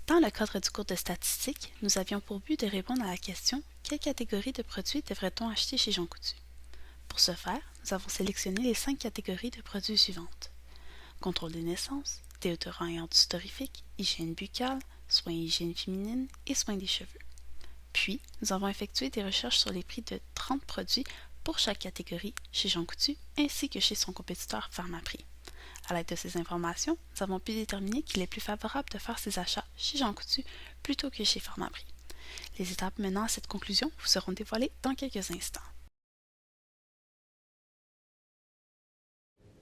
Dans le cadre du cours de statistique, nous avions pour but de répondre à la question « Quelle catégorie de produits devrait-on acheter chez Jean Coutu ?» Pour ce faire, nous avons sélectionné les 5 catégories de produits suivantes. Contrôle des naissances, déodorants et antisudorifiques, hygiène buccale, soins et hygiène féminine et soins des cheveux. Puis, nous avons effectué des recherches sur les prix de 30 produits pour chaque catégorie chez Jean Coutu ainsi que chez son compétiteur Pharmaprix. À l'aide de ces informations, nous avons pu déterminer qu'il est plus favorable de faire ses achats chez Jean Coutu plutôt que chez Pharmaprix. Les étapes menant à cette conclusion vous seront dévoilées dans quelques instants.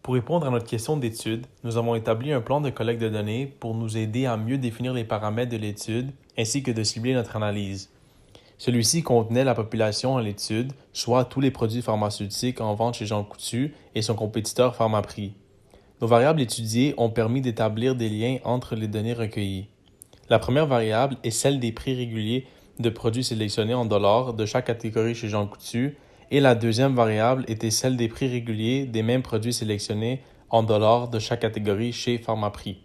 Pour répondre à notre question d'étude, nous avons établi un plan de collecte de données pour nous aider à mieux définir les paramètres de l'étude ainsi que de cibler notre analyse. Celui-ci contenait la population à l'étude, soit tous les produits pharmaceutiques en vente chez Jean Coutu et son compétiteur Pharmaprix. Nos variables étudiées ont permis d'établir des liens entre les données recueillies. La première variable est celle des prix réguliers de produits sélectionnés en dollars de chaque catégorie chez Jean Coutu, et la deuxième variable était celle des prix réguliers des mêmes produits sélectionnés en dollars de chaque catégorie chez Pharmaprix.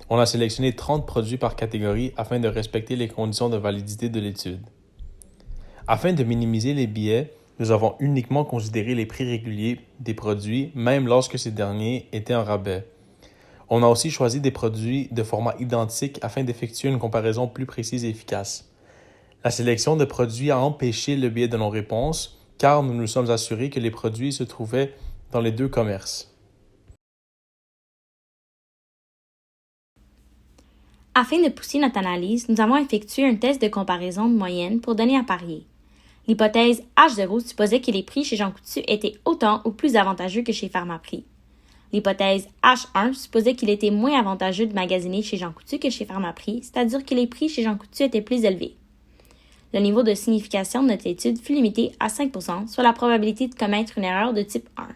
On a sélectionné 30 produits par catégorie afin de respecter les conditions de validité de l'étude. Afin de minimiser les biais, nous avons uniquement considéré les prix réguliers des produits, même lorsque ces derniers étaient en rabais. On a aussi choisi des produits de format identique afin d'effectuer une comparaison plus précise et efficace. La sélection de produits a empêché le biais de non-réponse, car nous nous sommes assurés que les produits se trouvaient dans les deux commerces. Afin de pousser notre analyse, nous avons effectué un test de comparaison de moyenne pour donner à parier. L'hypothèse H0 supposait que les prix chez Jean Coutu étaient autant ou plus avantageux que chez Pharmaprix. L'hypothèse H1 supposait qu'il était moins avantageux de magasiner chez Jean Coutu que chez Pharmaprix, c'est-à-dire que les prix chez Jean Coutu étaient plus élevés. Le niveau de signification de notre étude fut limité à 5%, soit la probabilité de commettre une erreur de type 1.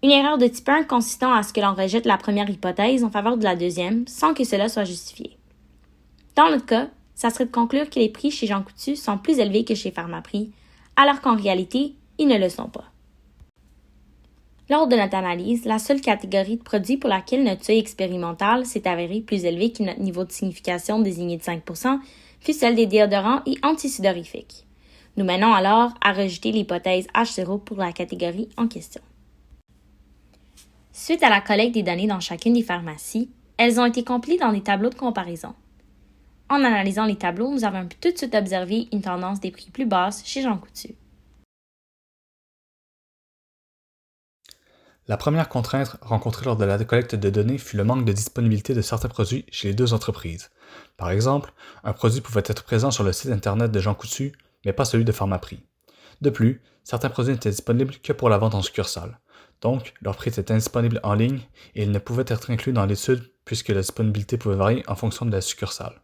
Une erreur de type 1 consistant à ce que l'on rejette la première hypothèse en faveur de la deuxième, sans que cela soit justifié. Dans notre cas, ça serait de conclure que les prix chez Jean Coutu sont plus élevés que chez Pharmaprix, alors qu'en réalité, ils ne le sont pas. Lors de notre analyse, la seule catégorie de produits pour laquelle notre seuil expérimental s'est avéré plus élevé que notre niveau de signification désigné de 5% fut celle des déodorants et antisudorifiques. Nous menons alors à rejeter l'hypothèse H0 pour la catégorie en question. Suite à la collecte des données dans chacune des pharmacies, elles ont été compilées dans des tableaux de comparaison. En analysant les tableaux, nous avons tout de suite observé une tendance des prix plus basses chez Jean Coutu. La première contrainte rencontrée lors de la collecte de données fut le manque de disponibilité de certains produits chez les deux entreprises. Par exemple, un produit pouvait être présent sur le site internet de Jean Coutu, mais pas celui de Pharmaprix. De plus, certains produits n'étaient disponibles que pour la vente en succursale. Donc, leur prix était indisponible en ligne et ils ne pouvaient être inclus dans l'étude puisque la disponibilité pouvait varier en fonction de la succursale.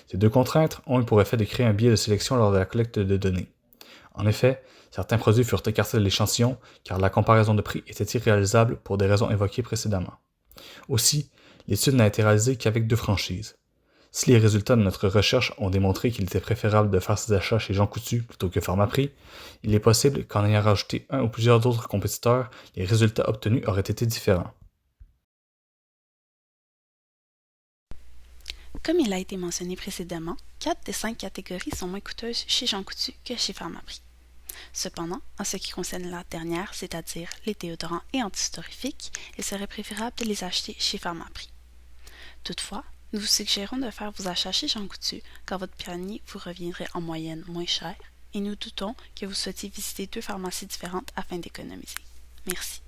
Ces deux contraintes ont eu pour effet de créer un biais de sélection lors de la collecte de données. En effet, certains produits furent écartés de l'échantillon car la comparaison de prix était irréalisable pour des raisons évoquées précédemment. Aussi, l'étude n'a été réalisée qu'avec 2 franchises. Si les résultats de notre recherche ont démontré qu'il était préférable de faire ses achats chez Jean Coutu plutôt que Pharmaprix, il est possible qu'en ayant rajouté un ou plusieurs autres compétiteurs, les résultats obtenus auraient été différents. Comme il a été mentionné précédemment, 4 des 5 catégories sont moins coûteuses chez Jean Coutu que chez Pharmaprix. Cependant, en ce qui concerne la dernière, c'est-à-dire les déodorants et antisudorifiques, il serait préférable de les acheter chez Pharmaprix. Toutefois, nous vous suggérons de faire vos achats chez Jean Coutu car votre panier vous reviendrait en moyenne moins cher et nous doutons que vous souhaitiez visiter 2 pharmacies différentes afin d'économiser. Merci.